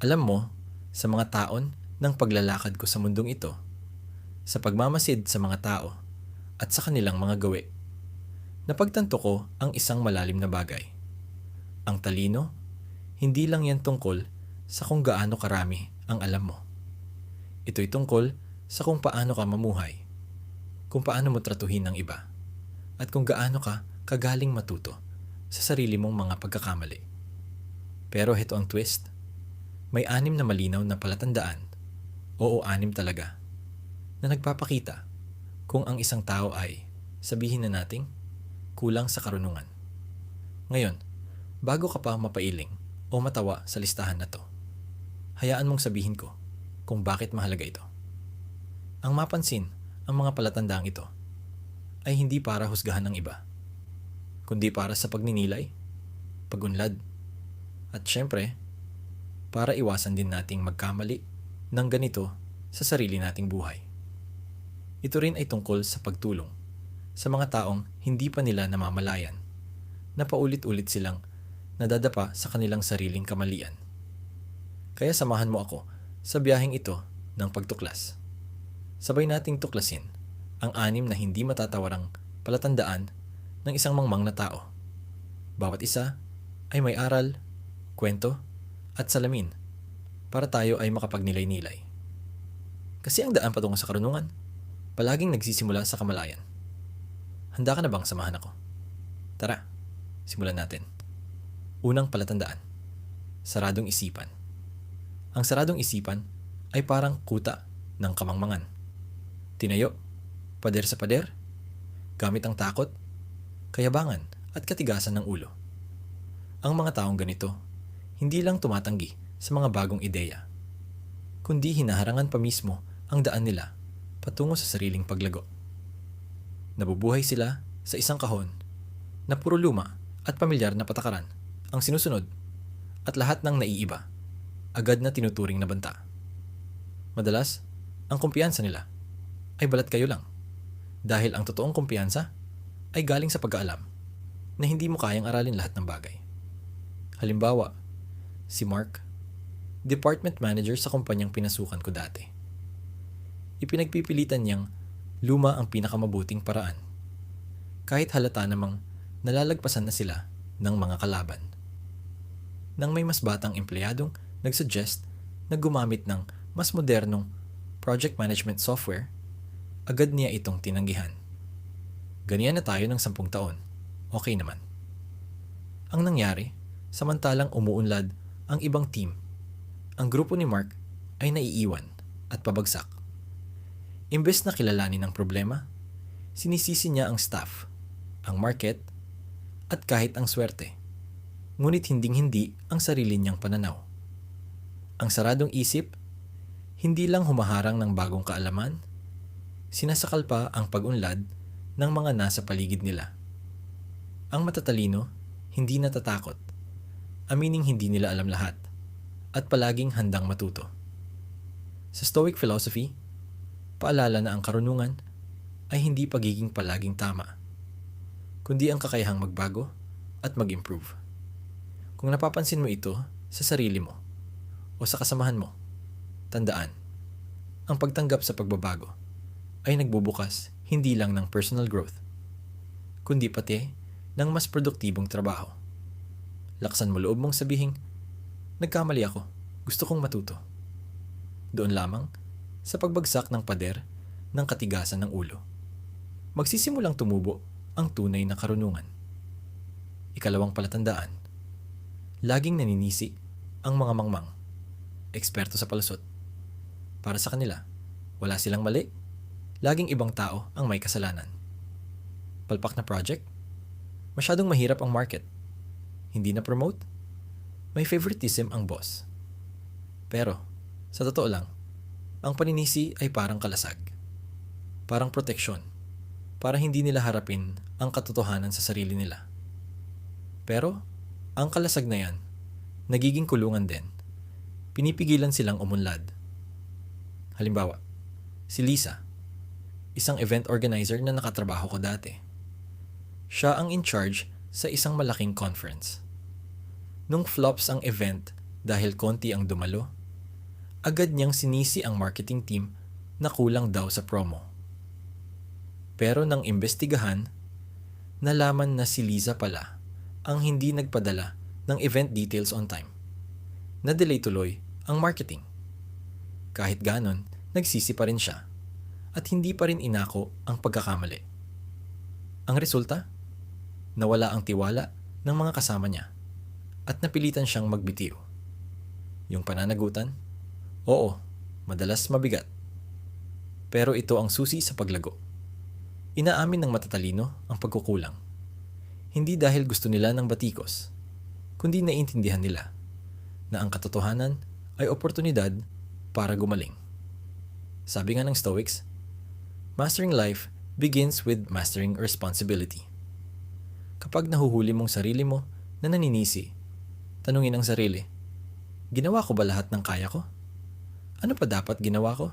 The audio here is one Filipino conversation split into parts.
Alam mo, sa mga taon ng paglalakad ko sa mundong ito, sa pagmamasid sa mga tao at sa kanilang mga gawi, napagtanto ko ang isang malalim na bagay. Ang talino, hindi lang yan tungkol sa kung gaano karami ang alam mo. Ito'y tungkol sa kung paano ka mamuhay, kung paano mo tratuhin ang iba, at kung gaano ka kagaling matuto sa sarili mong mga pagkakamali. Pero heto ang twist. May 6 na malinaw na palatandaan, oo 6 talaga, na nagpapakita kung ang isang tao ay, sabihin na nating, kulang sa karunungan. Ngayon, bago ka pa mapailing o matawa sa listahan na to, hayaan mong sabihin ko kung bakit mahalaga ito. Ang mapansin ang mga palatandaang ito ay hindi para husgahan ng iba, kundi para sa pagninilay, pagunlad, at syempre, para iwasan din nating magkamali ng ganito sa sarili nating buhay. Ito rin ay tungkol sa pagtulong sa mga taong hindi pa nila namamalayan na paulit-ulit silang nadadapa sa kanilang sariling kamalian. Kaya samahan mo ako sa biyaheng ito ng pagtuklas. Sabay nating tuklasin ang 6 na hindi matatawarang palatandaan ng isang mangmang na tao. Bawat isa ay may aral, kwento, at salamin para tayo ay makapagnilay-nilay. Kasi ang daan patungo sa karunungan, palaging nagsisimula sa kamalayan. Handa ka na bang samahan ako? Tara, simulan natin. Unang palatandaan, saradong isipan. Ang saradong isipan ay parang kuta ng kamangmangan. Tinayo, pader sa pader, gamit ang takot, kayabangan at katigasan ng ulo. Ang mga taong ganito, hindi lang tumatanggi sa mga bagong ideya, kundi hinaharangan pa mismo ang daan nila patungo sa sariling paglago. Nabubuhay sila sa isang kahon na puro luma at pamilyar na patakaran ang sinusunod at lahat ng naiiba agad na tinuturing na banta. Madalas, ang kumpiyansa nila ay balat kayo lang dahil ang totoong kumpiyansa ay galing sa pag-aalam na hindi mo kayang aralin lahat ng bagay. Halimbawa, si Mark, department manager sa kumpanyang pinasukan ko dati. Ipinagpipilitan niyang luma ang pinakamabuting paraan, kahit halata namang nalalagpasan na sila ng mga kalaban. Nang may mas batang empleyadong nagsuggest na gumamit ng mas modernong project management software, agad niya itong tinanggihan. Ganyan na tayo ng 10 taon. Okay naman. Ang nangyari, samantalang umuunlad ang ibang team, ang grupo ni Mark ay naiiwan at pabagsak. Imbes na kilalanin ang problema, sinisisi niya ang staff, ang market, at kahit ang swerte. Ngunit hinding-hindi ang sarili niyang pananaw. Ang saradong isip, hindi lang humaharang ng bagong kaalaman, sinasakal pa ang pag-unlad ng mga nasa paligid nila. Ang matatalino, hindi natatakot, amining hindi nila alam lahat, at palaging handang matuto. Sa Stoic philosophy, paalala na ang karunungan ay hindi pagiging palaging tama, kundi ang kakayahang magbago at mag-improve. Kung napapansin mo ito sa sarili mo o sa kasamahan mo, tandaan, ang pagtanggap sa pagbabago ay nagbubukas hindi lang ng personal growth, kundi pati ng mas produktibong trabaho. Laksan mo loob mong sabihing, nagkamali ako, gusto kong matuto. Doon lamang, sa pagbagsak ng pader ng katigasan ng ulo, magsisimulang tumubo ang tunay na karunungan. Ikalawang palatandaan, laging naninisi ang mga mangmang, eksperto sa palusot. Para sa kanila, wala silang mali, laging ibang tao ang may kasalanan. Palpak na project, masyadong mahirap ang market, hindi na promote, may favoritism ang boss. Pero, sa totoo lang, ang paninisi ay parang kalasag, parang proteksyon, para hindi nila harapin ang katotohanan sa sarili nila. Pero, ang kalasag na yan, nagiging kulungan din. Pinipigilan silang umunlad. Halimbawa, si Lisa, isang event organizer na nakatrabaho ko dati. Siya ang in charge sa isang malaking conference. Nung flops ang event Dahil konti ang dumalo, agad niyang sinisi ang marketing team na kulang daw sa promo. Pero nang imbestigahan, nalaman na si Liza pala ang hindi nagpadala ng event details on time. Na-delay tuloy ang marketing. Kahit ganon, nagsisi pa rin siya at hindi pa rin inako ang pagkakamali. Ang resulta? Nawala ang tiwala ng mga kasama niya at napilitan siyang magbitiw. Yung pananagutan? Oo, madalas mabigat. Pero ito ang susi sa paglago. Inaamin ng matatalino ang pagkukulang. Hindi dahil gusto nila ng batikos, kundi naiintindihan nila na ang katotohanan ay oportunidad para gumaling. Sabi nga ng Stoics, mastering life begins with mastering responsibility. Kapag nahuhuli mong sarili mo na naninisi, tanungin ang sarili, ginawa ko ba lahat ng kaya ko? Ano pa dapat ginawa ko?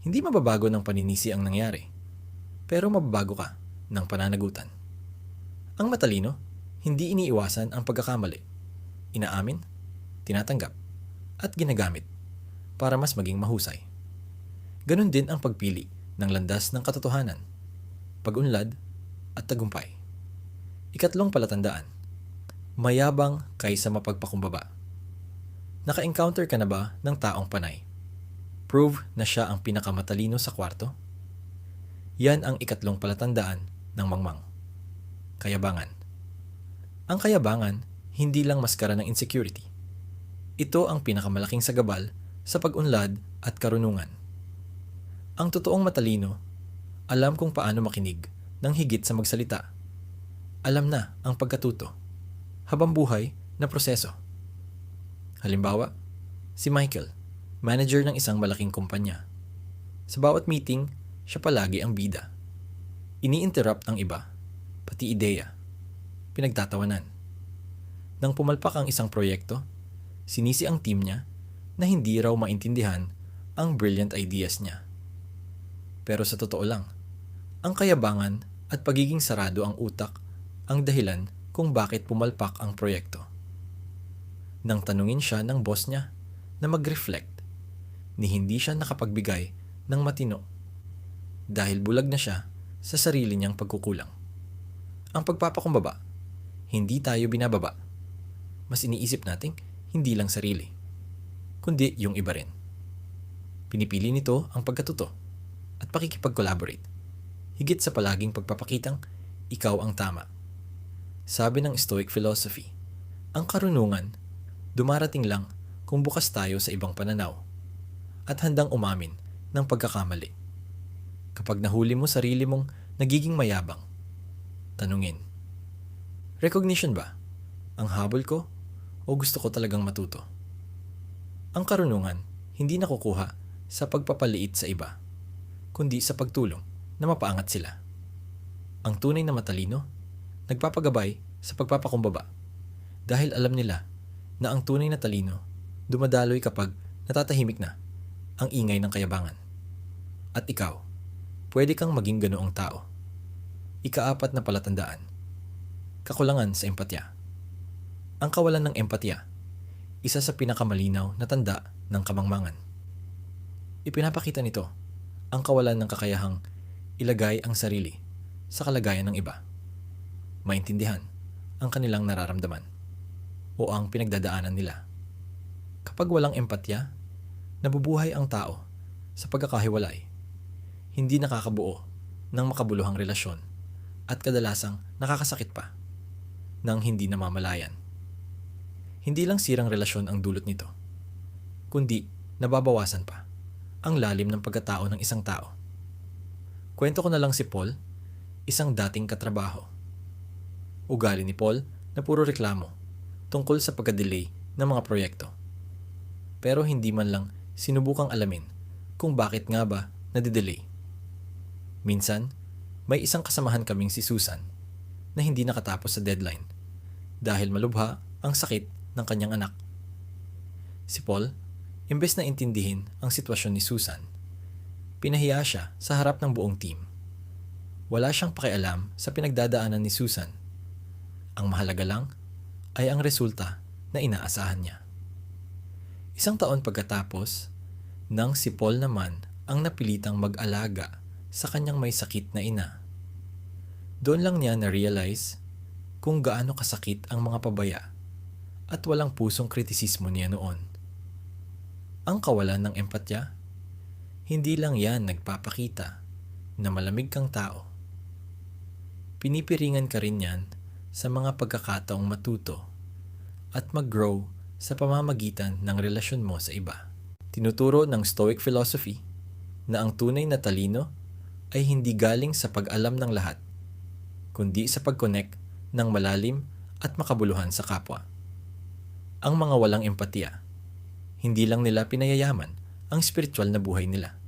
Hindi mababago ng paninisi ang nangyari, pero mababago ka ng pananagutan. Ang matalino, hindi iniiwasan ang pagkakamali. Inaamin, tinatanggap, at ginagamit para mas maging mahusay. Ganon din ang pagpili ng landas ng katotohanan, pag-unlad, at tagumpay. Ikatlong palatandaan, mayabang kaysa mapagpakumbaba. Naka-encounter ka na ba ng taong panay? Prove na siya ang pinakamatalino sa kwarto? Yan ang ikatlong palatandaan ng mangmang. Kayabangan. Ang kayabangan, hindi lang maskara ng insecurity. Ito ang pinakamalaking sagabal sa pag-unlad at karunungan. Ang totoong matalino, alam kung paano makinig ng higit sa magsalita. Alam na ang pagkatuto, habang buhay na proseso. Halimbawa, si Michael, manager ng isang malaking kumpanya. Sa bawat meeting, siya palagi ang bida. Ini-interrupt ang iba, pati ideya. Pinagtatawanan. Nang pumalpak ang isang proyekto, sinisi ang team niya na hindi raw maintindihan ang brilliant ideas niya. Pero sa totoo lang, ang kayabangan at pagiging sarado ang utak ang dahilan kung bakit pumalpak ang proyekto. Nang tanungin siya ng boss niya na mag-reflect, ni hindi siya nakapagbigay ng matino dahil bulag na siya sa sarili niyang pagkukulang. Ang pagpapakumbaba, hindi tayo binababa. Mas iniisip nating hindi lang sarili, kundi yung iba rin. Pinipili nito ang pagkatuto at pakikipag-collaborate, higit sa palaging pagpapakitang ikaw ang tama. Sabi ng Stoic philosophy, ang karunungan dumarating lang kung bukas tayo sa ibang pananaw at handang umamin ng pagkakamali. Kapag nahuli mo sarili mong nagiging mayabang, tanungin, recognition ba ang habol ko o gusto ko talagang matuto? Ang karunungan hindi nakukuha sa pagpapaliit sa iba, kundi sa pagtulong na mapaangat sila. Ang tunay na matalino, nagpapagabay sa pagpapakumbaba dahil alam nila na ang tunay na talino dumadaloy kapag natatahimik na ang ingay ng kayabangan. At ikaw, pwede kang maging ganoong tao. Ika-4 na palatandaan, kakulangan sa empatya. Ang kawalan ng empatya, isa sa pinakamalinaw na tanda ng kamangmangan. Ipinapakita nito ang kawalan ng kakayahang ilagay ang sarili sa kalagayan ng iba. Maintindihan ang kanilang nararamdaman o ang pinagdadaanan nila. Kapag walang empatya, nabubuhay ang tao sa pagkakahiwalay, hindi nakakabuo ng makabuluhang relasyon at kadalasang nakakasakit pa nang hindi namamalayan. Hindi lang sirang relasyon ang dulot nito, kundi nababawasan pa ang lalim ng pagkatao ng isang tao. Kwento ko na lang si Paul, isang dating katrabaho. Ugali ni Paul na puro reklamo tungkol sa pagka-delay ng mga proyekto. Pero hindi man lang sinubukang alamin kung bakit nga ba nadidelay. Minsan, may isang kasamahan kaming si Susan na hindi nakatapos sa deadline dahil malubha ang sakit ng kanyang anak. Si Paul, imbes na intindihin ang sitwasyon ni Susan, pinahiya siya sa harap ng buong team. Wala siyang pakialam sa pinagdadaanan ni Susan. Ang mahalaga lang ay ang resulta na inaasahan niya. Isang taon pagkatapos, nang si Paul naman ang napilitang mag-alaga sa kanyang may sakit na ina. Doon lang niya na-realize kung gaano kasakit ang mga pabaya at walang pusong kritisismo niya noon. Ang kawalan ng empatya, hindi lang yan nagpapakita na malamig kang tao. Pinipiringan ka rin yan sa mga pagkakataong matuto at mag-grow sa pamamagitan ng relasyon mo sa iba. Tinuturo ng Stoic philosophy na ang tunay na talino ay hindi galing sa pag-alam ng lahat, kundi sa pag-connect ng malalim at makabuluhan sa kapwa. Ang mga walang empatiya, hindi lang nila pinayayaman ang spiritual na buhay nila,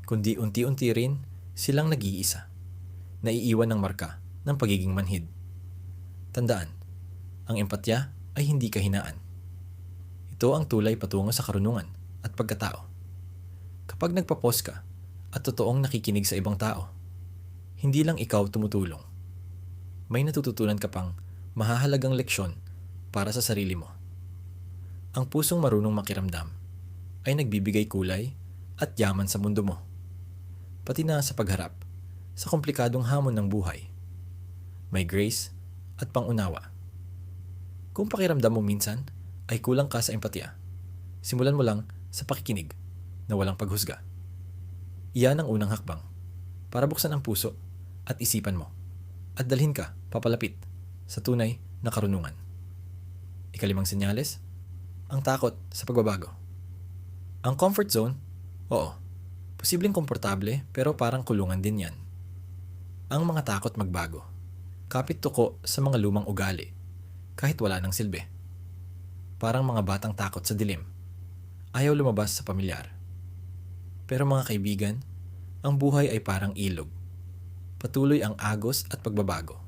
kundi unti-unti rin silang nag-iisa, naiiwan ng marka ng pagiging manhid. Tandaan, ang empatya ay hindi kahinaan. Ito ang tulay patungo sa karunungan at pagkatao. Kapag nagpa-pause ka at totoong nakikinig sa ibang tao, hindi lang ikaw tumutulong. May natututunan ka pang mahahalagang leksyon para sa sarili mo. Ang pusong marunong makiramdam ay nagbibigay kulay at yaman sa mundo mo, pati na sa pagharap sa komplikadong hamon ng buhay. May grace at pangunawa. Kung pakiramdam mo minsan ay kulang ka sa empatya, simulan mo lang sa pakikinig na walang paghusga. Iyan ang unang hakbang para buksan ang puso at isipan mo at dalhin ka papalapit sa tunay na karunungan. Ikalimang senyales, ang takot sa pagbabago. Ang comfort zone, oo, posibleng komportable pero parang kulungan din yan. Ang mga takot magbago, kapit tuko sa mga lumang ugali, kahit wala ng silbi. Parang mga batang takot sa dilim, ayaw lumabas sa pamilyar. Pero mga kaibigan, ang buhay ay parang ilog. Patuloy ang agos at pagbabago.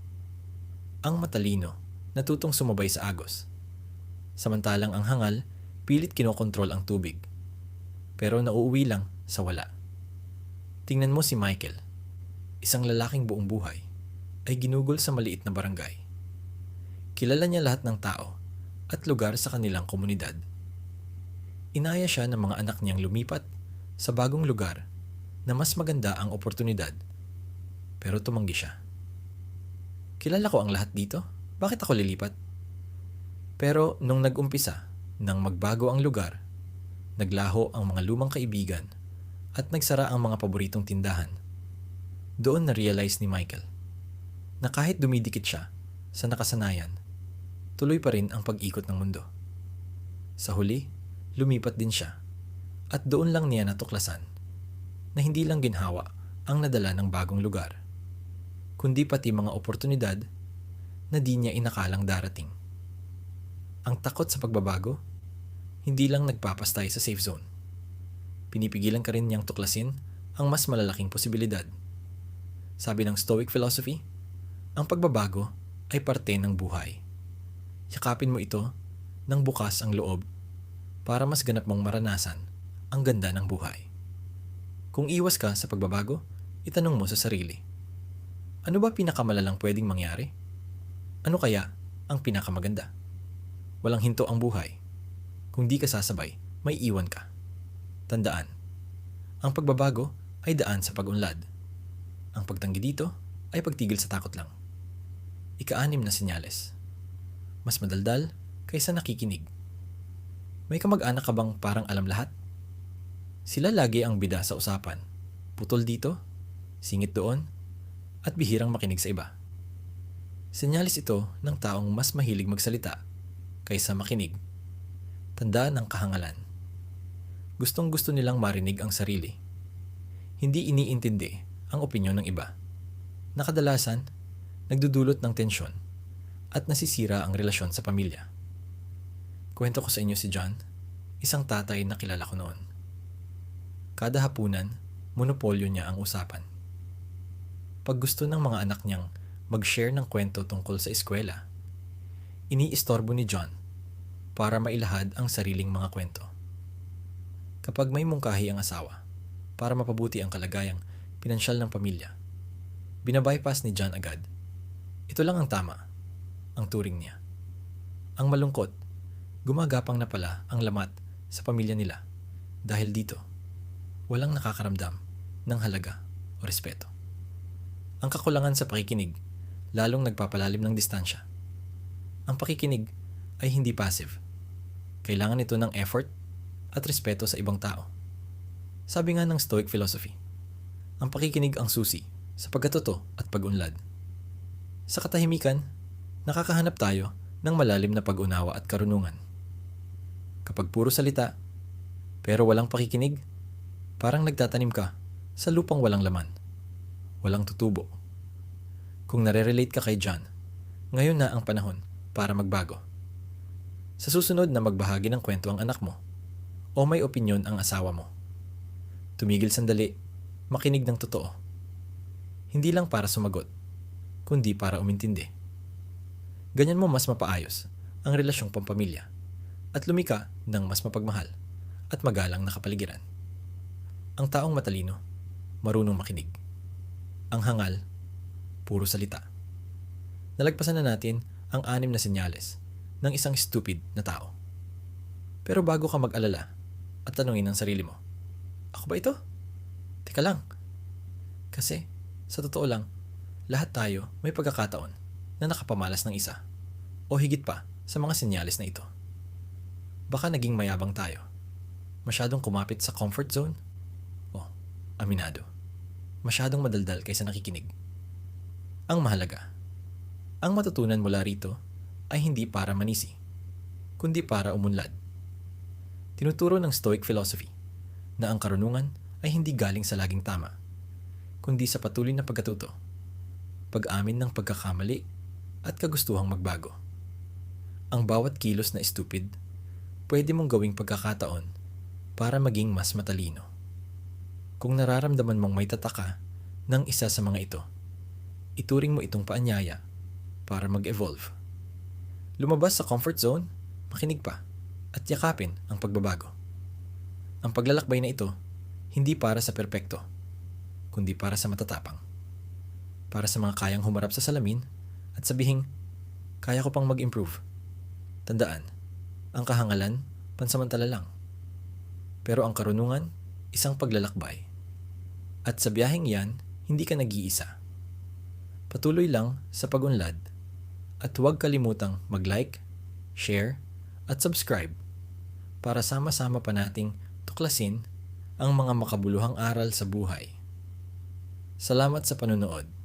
Ang matalino, natutong sumabay sa agos. Samantalang ang hangal, pilit kinokontrol ang tubig. Pero nauuwi lang sa wala. Tingnan mo si Michael, isang lalaking buong buhay, ay ginugol sa maliit na barangay. Kilala niya lahat ng tao at lugar sa kanilang komunidad. Inaya siya ng mga anak niyang lumipat sa bagong lugar na mas maganda ang oportunidad. Pero tumanggi siya. Kilala ko ang lahat dito, bakit ako lilipat? Pero nung nag-umpisa nang magbago ang lugar, naglaho ang mga lumang kaibigan at nagsara ang mga paboritong tindahan. Doon na-realize ni Michael na kahit dumidikit siya sa nakasanayan, tuloy pa rin ang pag-ikot ng mundo. Sa huli, lumipat din siya at doon lang niya natuklasan na hindi lang ginhawa ang nadala ng bagong lugar, kundi pati mga oportunidad na di niya inakalang darating. Ang takot sa pagbabago, hindi lang nagpapastay sa safe zone. Pinipigilan ka rin niyang tuklasin ang mas malalaking posibilidad. Sabi ng Stoic philosophy, ang pagbabago ay parte ng buhay. Yakapin mo ito nang bukas ang loob para mas ganap mong maranasan ang ganda ng buhay. Kung iwas ka sa pagbabago, itanong mo sa sarili, ano ba pinakamalalang pwedeng mangyari? Ano kaya ang pinakamaganda? Walang hinto ang buhay. Kung di ka sasabay, may iwan ka. Tandaan, ang pagbabago ay daan sa pag-unlad. Ang pagtanggi dito ay pagtigil sa takot lang. Ika-6 na senyales. Mas madaldal kaysa nakikinig. May kamag-anak ka bang parang alam lahat? Sila lagi ang bida sa usapan. Putol dito, singit doon, at bihirang makinig sa iba. Senyalis ito ng taong mas mahilig magsalita kaysa makinig. Tandaan ang kahangalan. Gustong-gusto nilang marinig ang sarili. Hindi iniintindi ang opinyon ng iba. Nakadalasan, nagdudulot ng tensyon at nasisira ang relasyon sa pamilya. Kwento ko sa inyo si John, isang tatay na kilala ko noon. Kada hapunan, monopolyo niya ang usapan. Pag gusto ng mga anak niyang mag-share ng kwento tungkol sa eskwela, iniistorbo ni John para mailahad ang sariling mga kwento. Kapag may mungkahi ang asawa para mapabuti ang kalagayang pinansyal ng pamilya, binabypass ni John agad. Ito lang ang tama, ang turing niya. Ang malungkot, gumagapang na pala ang lamat sa pamilya nila dahil dito walang nakakaramdam ng halaga o respeto. Ang kakulangan sa pakikinig lalong nagpapalalim ng distansya. Ang pakikinig ay hindi passive. Kailangan ito ng effort at respeto sa ibang tao. Sabi nga ng Stoic philosophy, ang pakikinig ang susi sa pagkatuto at pag-unlad. Sa katahimikan, nakakahanap tayo ng malalim na pag-unawa at karunungan. Kapag puro salita, pero walang pakikinig, parang nagtatanim ka sa lupang walang laman, walang tutubo. Kung nare-relate ka kay John, ngayon na ang panahon para magbago. Sa susunod na magbahagi ng kwento ang anak mo o may opinyon ang asawa mo, tumigil sandali, makinig ng totoo. Hindi lang para sumagot, kundi para umintindi. Ganyan mo mas mapaayos ang relasyong pampamilya at lumika ng mas mapagmahal at magalang na kapaligiran. Ang taong matalino, marunong makinig. Ang hangal, puro salita. Nalagpasan na natin ang 6 na senyales ng isang stupid na tao. Pero bago ka mag-alala at tanungin ang sarili mo, ako ba ito? Teka lang. Kasi, sa totoo lang, lahat tayo may pagkakataon na nakapamalas ng isa o higit pa sa mga senyales na ito. Baka naging mayabang tayo. Masyadong kumapit sa comfort zone. O, aminado. Masyadong madaldal kaysa nakikinig. Ang mahalaga, ang matutunan mula rito ay hindi para manisi, kundi para umunlad. Tinuturo ng Stoic philosophy na ang karunungan ay hindi galing sa laging tama, kundi sa patuloy na pagkatuto, pag-amin ng pagkakamali at kagustuhang magbago. Ang bawat kilos na stupid, pwede mong gawing pagkakataon para maging mas matalino. Kung nararamdaman mong may tataka ng isa sa mga ito, ituring mo itong paanyaya para mag-evolve. Lumabas sa comfort zone, makinig pa, at yakapin ang pagbabago. Ang paglalakbay na ito, hindi para sa perpekto, kundi para sa matatapang. Para sa mga kayang humarap sa salamin at sabihing, kaya ko pang mag-improve. Tandaan, ang kahangalan, pansamantala lang. Pero ang karunungan, isang paglalakbay. At sa biyaheng yan, hindi ka nag-iisa. Patuloy lang sa pag-unlad at huwag kalimutang mag-like, share, at subscribe para sama-sama pa nating tuklasin ang mga makabuluhang aral sa buhay. Salamat sa panunood.